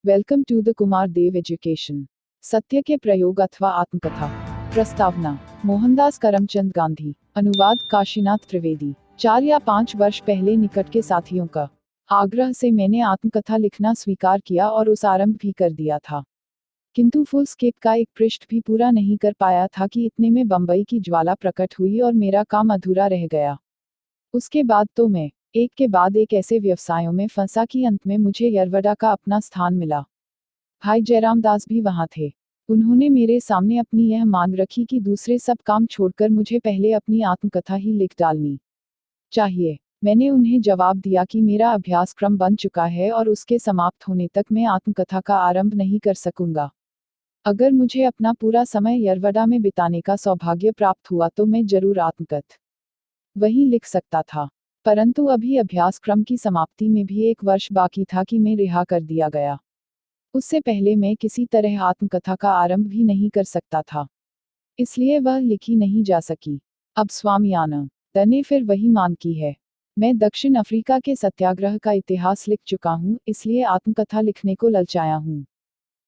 Welcome to the Kumar Dev education. Satya ke प्रयोग अथवा आत्मकथा। प्रस्तावना। मोहनदास करमचंद गांधी। अनुवाद काशीनाथ त्रिवेदी। 4 या 5 वर्ष पहले निकट के साथियों का आग्रह से मैंने आत्मकथा लिखना स्वीकार किया और उस आरंभ भी कर दिया था, किंतु फुल स्केप का एक पृष्ठ भी पूरा नहीं कर पाया था कि इतने में बंबई की ज्वाला प्रकट हुई और मेरा काम अधूरा रह गया। उसके बाद तो मैं एक के बाद एक ऐसे व्यवसायों में फंसा कि अंत में मुझे यरवड़ा का अपना स्थान मिला। भाई जयराम दास भी वहां थे। उन्होंने मेरे सामने अपनी यह मांग रखी कि दूसरे सब काम छोड़कर मुझे पहले अपनी आत्मकथा ही लिख डालनी चाहिए। मैंने उन्हें जवाब दिया कि मेरा अभ्यासक्रम बन चुका है और उसके समाप्त होने तक मैं आत्मकथा का आरंभ नहीं कर सकूंगा। अगर मुझे अपना पूरा समय यरवड़ा में बिताने का सौभाग्य प्राप्त हुआ तो मैं जरूर आत्मकथा वहीं लिख सकता था, परंतु अभी अभ्यासक्रम की समाप्ति में भी 1 वर्ष बाकी था कि मैं रिहा कर दिया गया। उससे पहले मैं किसी तरह आत्मकथा का आरंभ भी नहीं कर सकता था, इसलिए वह लिखी नहीं जा सकी। अब स्वामी आनंद ने फिर वही मांग की है। मैं दक्षिण अफ्रीका के सत्याग्रह का इतिहास लिख चुका हूँ, इसलिए आत्मकथा लिखने को ललचाया हूँ।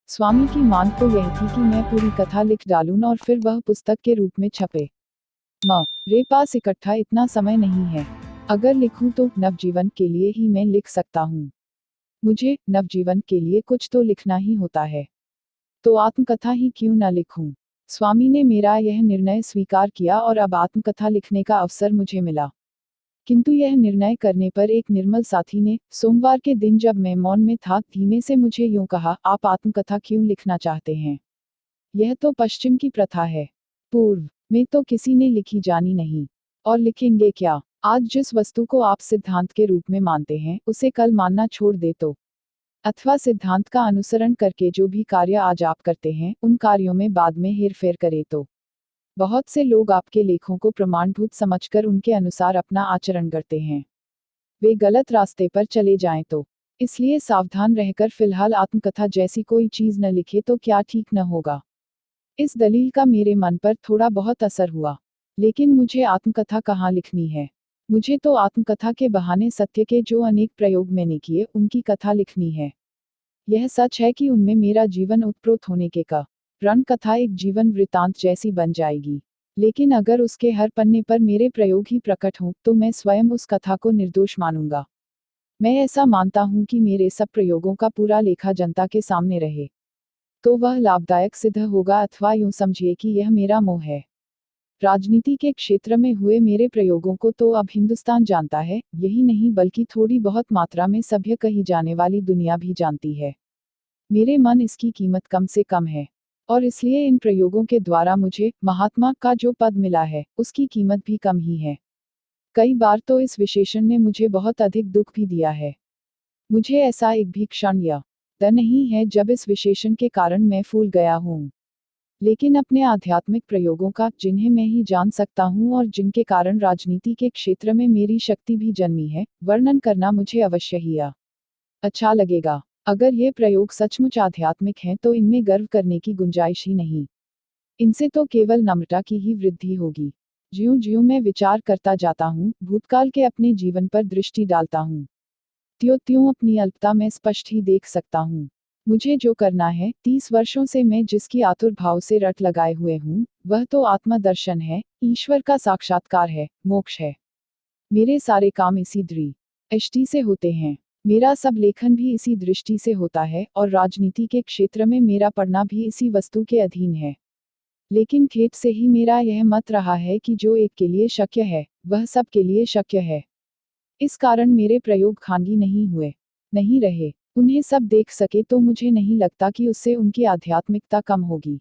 स्वामी की मांग तो यह थी कि मैं पूरी कथा लिख डालूं और फिर वह पुस्तक के रूप में छपे। मेरे पास इकट्ठा इतना समय नहीं है। अगर लिखूं तो नवजीवन के लिए ही मैं लिख सकता हूँ। मुझे नवजीवन के लिए कुछ तो लिखना ही होता है, तो आत्मकथा ही क्यों न लिखूं। स्वामी ने मेरा यह निर्णय स्वीकार किया और अब आत्मकथा लिखने का अवसर मुझे मिला। किंतु यह निर्णय करने पर एक निर्मल साथी ने सोमवार के दिन, जब मैं मौन में था, धीमे से मुझे यूं कहा, आप आत्मकथा क्यों लिखना चाहते हैं? यह तो पश्चिम की प्रथा है। पूर्व में तो किसी ने लिखी जानी नहीं, और लिखेंगे क्या? आज जिस वस्तु को आप सिद्धांत के रूप में मानते हैं, उसे कल मानना छोड़ दे तो, अथवा सिद्धांत का अनुसरण करके जो भी कार्य आज आप करते हैं, उन कार्यों में बाद में हेरफेर करे तो, बहुत से लोग आपके लेखों को प्रमाणभूत समझकर उनके अनुसार अपना आचरण करते हैं। वे गलत रास्ते पर चले जाएं तो, इसलिए सावधान रहकर फिलहाल आत्मकथा जैसी कोई चीज न लिखे तो क्या ठीक न होगा। इस दलील का मेरे मन पर थोड़ा बहुत असर हुआ, लेकिन मुझे आत्मकथा कहाँ लिखनी है? मुझे तो आत्मकथा के बहाने सत्य के जो अनेक प्रयोग मैंने किए, उनकी कथा लिखनी है। यह सच है कि उनमें मेरा जीवन उत्प्रोत होने के कारण कथा एक जीवन वृतांत जैसी बन जाएगी, लेकिन अगर उसके हर पन्ने पर मेरे प्रयोग ही प्रकट हों, तो मैं स्वयं उस कथा को निर्दोष मानूंगा। मैं ऐसा मानता हूं कि मेरे सब प्रयोगों का पूरा लेखा जनता के सामने रहे तो वह लाभदायक सिद्ध होगा, अथवा यूं समझिए कि यह मेरा मोह है। राजनीति के क्षेत्र में हुए मेरे प्रयोगों को तो अब हिंदुस्तान जानता है, यही नहीं बल्कि थोड़ी बहुत मात्रा में सभ्य कही जाने वाली दुनिया भी जानती है। मेरे मन इसकी कीमत कम से कम है, और इसलिए इन प्रयोगों के द्वारा मुझे महात्मा का जो पद मिला है, उसकी कीमत भी कम ही है। कई बार तो इस विशेषण ने मुझे बहुत अधिक दुख भी दिया है। मुझे ऐसा एक भी क्षण या द नहीं है जब इस विशेषण के कारण मैं फूल गया हूँ, लेकिन अपने आध्यात्मिक प्रयोगों का, जिन्हें मैं ही जान सकता हूँ और जिनके कारण राजनीति के क्षेत्र में मेरी शक्ति भी जन्मी है, वर्णन करना मुझे अवश्य ही अच्छा लगेगा। अगर ये प्रयोग सचमुच आध्यात्मिक हैं तो इनमें गर्व करने की गुंजाइश ही नहीं। इनसे तो केवल नम्रता की ही वृद्धि होगी। ज्यों ज्यों मैं विचार करता जाता हूँ, भूतकाल के अपने जीवन पर दृष्टि डालता हूँ, त्यों त्यों अपनी अल्पता में स्पष्ट ही देख सकता हूँ। मुझे जो करना है, 30 वर्षों से मैं जिसकी आतुर भाव से रट लगाए हुए हूँ, वह तो आत्मदर्शन है, ईश्वर का साक्षात्कार है, मोक्ष है। मेरे सारे काम इसी दृष्टि से होते हैं। मेरा सब लेखन भी इसी दृष्टि से होता है, और राजनीति के क्षेत्र में मेरा पढ़ना भी इसी वस्तु के अधीन है। लेकिन खेत से ही मेरा यह मत रहा है कि जो एक के लिए शक्य है, वह सब के लिए शक्य है। इस कारण मेरे प्रयोग खानगी नहीं रहे। उन्हें सब देख सके तो मुझे नहीं लगता कि उससे उनकी आध्यात्मिकता कम होगी।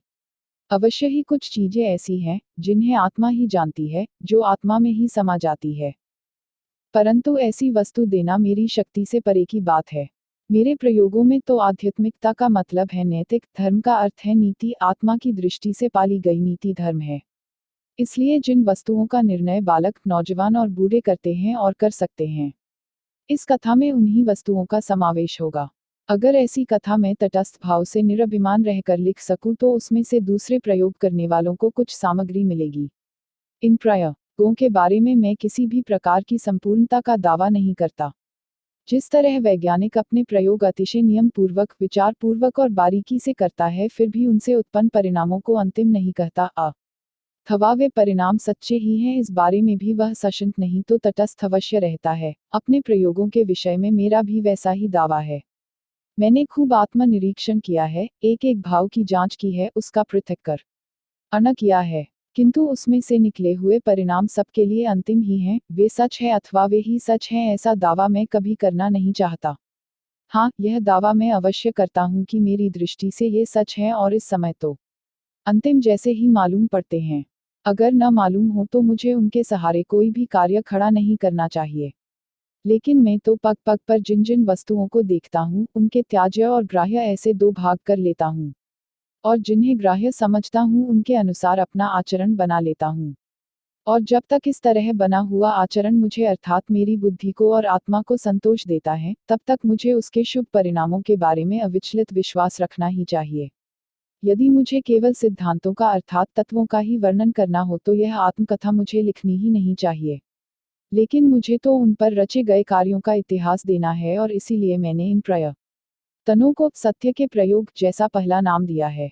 अवश्य ही कुछ चीजें ऐसी हैं, जिन्हें आत्मा ही जानती है, जो आत्मा में ही समा जाती है, परंतु ऐसी वस्तु देना मेरी शक्ति से परे की बात है। मेरे प्रयोगों में तो आध्यात्मिकता का मतलब है नैतिक, धर्म का अर्थ है नीति, आत्मा की दृष्टि से पाली गई नीति धर्म है। इसलिए जिन वस्तुओं का निर्णय बालक, नौजवान और बूढ़े करते हैं और कर सकते हैं, इस कथा में उन्हीं वस्तुओं का समावेश होगा। अगर ऐसी कथा मैं तटस्थ भाव से निरभिमान रहकर लिख सकूं तो उसमें से दूसरे प्रयोग करने वालों को कुछ सामग्री मिलेगी। इन प्रयोगों के बारे में मैं किसी भी प्रकार की संपूर्णता का दावा नहीं करता। जिस तरह वैज्ञानिक अपने प्रयोग अतिशय नियम पूर्वक, विचार पूर्वक और बारीकी से करता है, फिर भी उनसे उत्पन्न परिणामों को अंतिम नहीं कहता, अथवा वे परिणाम सच्चे ही हैं, इस बारे में भी वह सशंक नहीं तो तटस्थ अवश्य रहता है। अपने प्रयोगों के विषय में मेरा भी वैसा ही दावा है। मैंने खूब आत्मनिरीक्षण किया है, एक एक भाव की जांच की है, उसका पृथक्करण किया है, किंतु उसमें से निकले हुए परिणाम सबके लिए अंतिम ही हैं, वे सच है अथवा वे ही सच हैं, ऐसा दावा मैं कभी करना नहीं चाहता। हाँ, यह दावा मैं अवश्य करता हूँ कि मेरी दृष्टि से ये सच है और इस समय तो अंतिम जैसे ही मालूम पड़ते हैं। अगर न मालूम हो तो मुझे उनके सहारे कोई भी कार्य खड़ा नहीं करना चाहिए। लेकिन मैं तो पग पग पर जिन जिन वस्तुओं को देखता हूँ, उनके त्याज्य और ग्राह्य ऐसे दो भाग कर लेता हूँ, और जिन्हें ग्राह्य समझता हूँ उनके अनुसार अपना आचरण बना लेता हूँ। और जब तक इस तरह बना हुआ आचरण मुझे अर्थात मेरी बुद्धि को और आत्मा को संतोष देता है, तब तक मुझे उसके शुभ परिणामों के बारे में अविचलित विश्वास रखना ही चाहिए। यदि मुझे केवल सिद्धांतों का अर्थात तत्वों का ही वर्णन करना हो तो यह आत्मकथा मुझे लिखनी ही नहीं चाहिए। लेकिन मुझे तो उन पर रचे गए कार्यों का इतिहास देना है, और इसीलिए मैंने इन प्रयत्नों को सत्य के प्रयोग जैसा पहला नाम दिया है।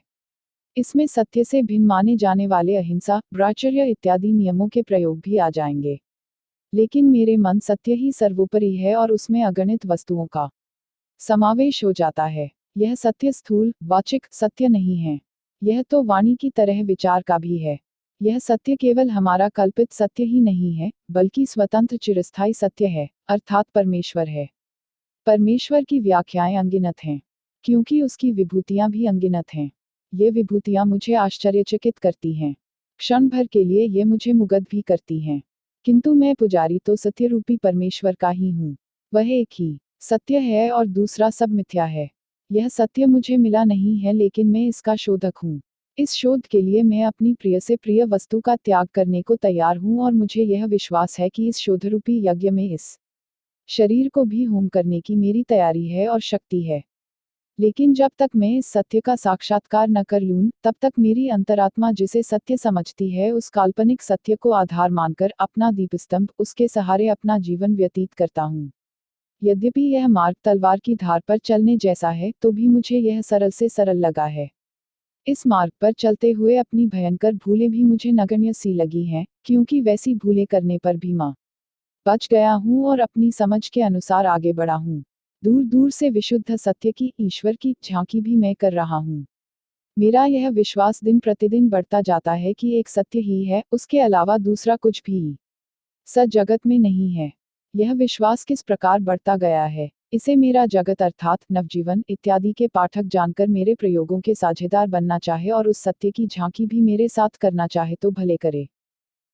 इसमें सत्य से भिन्न माने जाने वाले अहिंसा, ब्रह्मचर्य इत्यादि नियमों के प्रयोग भी आ जाएंगे। लेकिन मेरे मन सत्य ही सर्वोपरि है और उसमें अगणित वस्तुओं का समावेश हो जाता है। यह सत्य स्थूल, वाचिक सत्य नहीं है। यह तो वाणी की तरह विचार का भी है। यह सत्य केवल हमारा कल्पित सत्य ही नहीं है, बल्कि स्वतंत्र चिरस्थायी सत्य है, अर्थात परमेश्वर है। परमेश्वर की व्याख्याएं अनगिनत हैं, क्योंकि उसकी विभूतियां भी अनगिनत हैं। ये विभूतियां मुझे आश्चर्यचकित करती हैं। क्षण भर के लिए ये मुझे मुग्ध भी करती हैं। किंतु मैं पुजारी तो सत्य रूपी परमेश्वर का ही हूँ। वह एक ही सत्य है और दूसरा सब मिथ्या है। यह सत्य मुझे मिला नहीं है, लेकिन मैं इसका शोधक हूँ। इस शोध के लिए मैं अपनी प्रिय से प्रिय वस्तु का त्याग करने को तैयार हूँ, और मुझे यह विश्वास है कि इस शोधरूपी यज्ञ में इस शरीर को भी होम करने की मेरी तैयारी है और शक्ति है। लेकिन जब तक मैं इस सत्य का साक्षात्कार न कर लूं, तब तक मेरी अंतरात्मा जिसे सत्य समझती है, उस काल्पनिक सत्य को आधार मानकर अपना दीपस्तंभ, उसके सहारे अपना जीवन व्यतीत करता हूँ। यद्यपि यह मार्ग तलवार की धार पर चलने जैसा है, तो भी मुझे यह सरल से सरल लगा है। इस मार्ग पर चलते हुए अपनी भयंकर भूलें भी मुझे नगण्य सी लगी हैं, क्योंकि वैसी भूलें करने पर भी मैं बच गया हूँ और अपनी समझ के अनुसार आगे बढ़ा हूँ। दूर दूर से विशुद्ध सत्य की, ईश्वर की झांकी भी मैं कर रहा हूँ। मेरा यह विश्वास दिन प्रतिदिन बढ़ता जाता है कि एक सत्य ही है, उसके अलावा दूसरा कुछ भी सच जगत में नहीं है। यह विश्वास किस प्रकार बढ़ता गया है, इसे मेरा जगत अर्थात नवजीवन इत्यादि के पाठक जानकर मेरे प्रयोगों के साझेदार बनना चाहे और उस सत्य की झांकी भी मेरे साथ करना चाहे तो भले करे।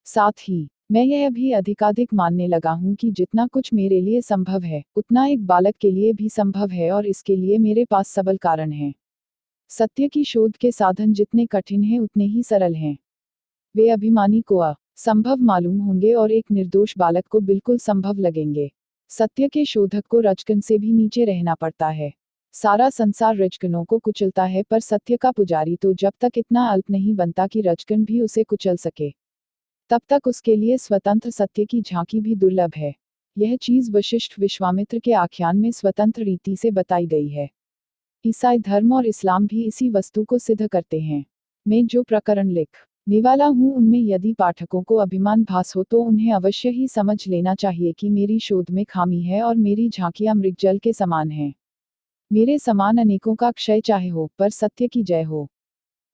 साथ ही मैं यह भी अधिकाधिक मानने लगा हूँ कि जितना कुछ मेरे लिए संभव है, उतना एक बालक के लिए भी संभव है, और इसके लिए मेरे पास सबल कारण हैं। सत्य की शोध के साधन जितने कठिन हैं उतने ही सरल हैं। वे अभिमानी को असंभव मालूम होंगे और एक निर्दोष बालक को बिल्कुल संभव लगेंगे। सत्य के शोधक को रजकन से भी नीचे रहना पड़ता है। सारा संसार रजकनों को कुचलता है, पर सत्य का पुजारी तो जब तक इतना अल्प नहीं बनता कि रजकन भी उसे कुचल सके, तब तक उसके लिए स्वतंत्र सत्य की झांकी भी दुर्लभ है। यह चीज वशिष्ठ विश्वामित्र के आख्यान में स्वतंत्र रीति से बताई गई है। ईसाई धर्म और इस्लाम भी इसी वस्तु को सिद्ध करते हैं। मैं जो प्रकरण लिखने वाला हूँ, उनमें यदि पाठकों को अभिमान भास हो तो उन्हें अवश्य ही समझ लेना चाहिए कि मेरी शोध में खामी है और मेरी झांकियां मृगजल के समान हैं। मेरे समान अनेकों का क्षय चाहे हो, पर सत्य की जय हो।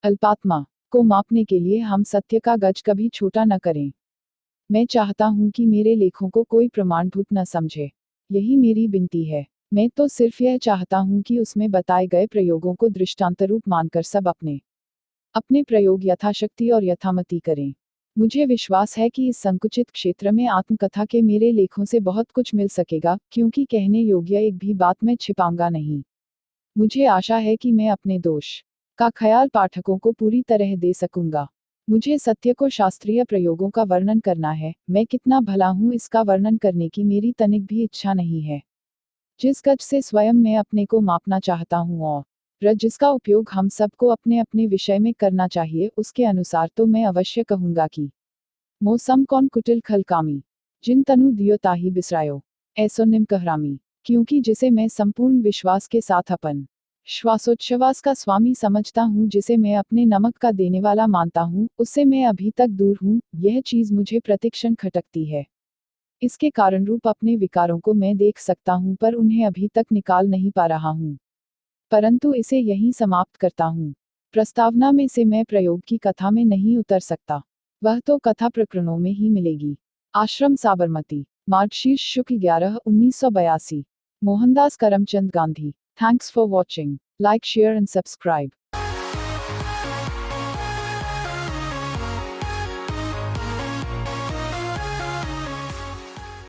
अल्पात्मा को मापने के लिए हम सत्य का गज कभी छोटा न करें। मैं चाहता हूं कि मेरे लेखों को कोई प्रमाणभूत न समझे। यही मेरी विनती है। मैं तो सिर्फ यह चाहता हूं कि उसमें बताए गए प्रयोगों को दृष्टांतरूप मानकर सब अपने अपने प्रयोग यथाशक्ति और यथामति करें। मुझे विश्वास है कि इस संकुचित क्षेत्र में आत्मकथा के मेरे लेखों से बहुत कुछ मिल सकेगा, क्योंकि कहने योग्य एक भी बात मैं छिपाऊंगा नहीं। मुझे आशा है कि मैं अपने दोष का ख्याल पाठकों को पूरी तरह दे सकूंगा। मुझे सत्य को शास्त्रीय प्रयोगों का वर्णन करना है, मैं कितना भला हूँ इसका वर्णन करने की मेरी तनिक भी इच्छा नहीं है। जिस गज से स्वयं मैं अपने को मापना चाहता हूँ और जिसका उपयोग हम सबको अपने अपने विषय में करना चाहिए, उसके अनुसार तो मैं अवश्य कहूंगा कि मौसम कौन कुटिल खल कामी, जिन तनु दियो ताही बिसरायो, ऐसो निम कहरामी। क्योंकि जिसे मैं संपूर्ण विश्वास के साथ अपन श्वासोच्छ्वास का स्वामी समझता हूँ, जिसे मैं अपने नमक का देने वाला मानता हूँ, उससे मैं अभी तक दूर हूँ। यह चीज मुझे प्रतिक्षण खटकती है। इसके कारण रूप अपने विकारों को मैं देख सकता हूँ, पर उन्हें अभी तक निकाल नहीं पा रहा हूँ। परंतु इसे यहीं समाप्त करता हूँ। प्रस्तावना में से मैं प्रयोग की कथा में नहीं उतर सकता। वह तो कथा प्रकरणों में ही मिलेगी। आश्रम साबरमती, मार्गशीर्ष शुक्ल 11/1982। Mohandas Karamchand Gandhi. Thanks for watching. Like, share and subscribe.